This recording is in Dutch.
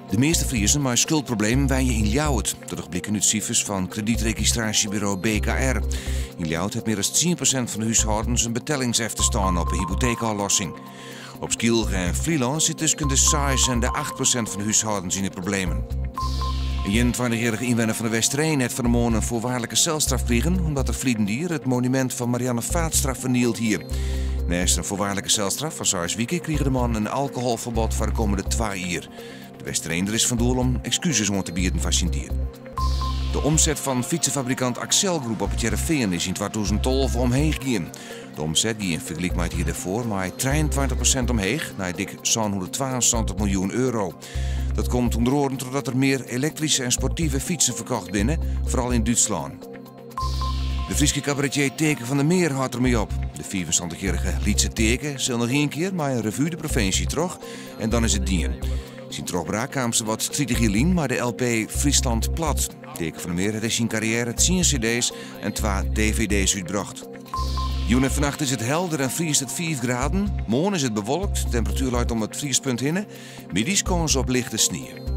De meeste Friezen met schuldproblemen wijnen in Ljouwert. Dat gebleken uit cijfers van kredietregistratiebureau BKR. In Ljouwert heeft meer dan 10% van de huishoudens een betalingsheft te staan op een hypotheekaflossing. Op Skiel en Vlieland zit tussen de 6 en de 8% van de huishoudens in de problemen. Een 21-jarige inwoner van de Westereen heeft van de morgen een voorwaardelijke celstraf kregen, omdat er Vliedendier het monument van Marianne Vaatstraf vernield hier. Naast een voorwaardelijke celstraf van 6 weken kreeg de man een alcoholverbod voor de komende 2 jaar. De Westereender is van doel om excuses om te bieden van Sint-Dier. De omzet van fietsenfabrikant Axel Groep op het Heerenveen is in 2012 omheen gegaan. De omzet die in vergelijking met het jaar daarvoor maar 23% omheen, naar dik 172 miljoen euro. Dat komt onder andere doordat er meer elektrische en sportieve fietsen verkocht binnen, vooral in Duitsland. De Friese cabaretier Teken van der Meer houdt ermee op. De 24-jarige Lietse Teken zal nog 1 keer maar een revue de provincie terug en dan is het dien. Zijn terugbraak kwam ze wat 30 jaar lang, maar de LP Friesland plat. Teken van der Meer heeft zijn carrière 10 cd's en 2 dvd's uitgebracht. Joen en vannacht is het helder en vriest het 4 graden. Morgen is het bewolkt, de temperatuur luidt om het vriespunt heen. Middags komen ze op lichte sneeuw.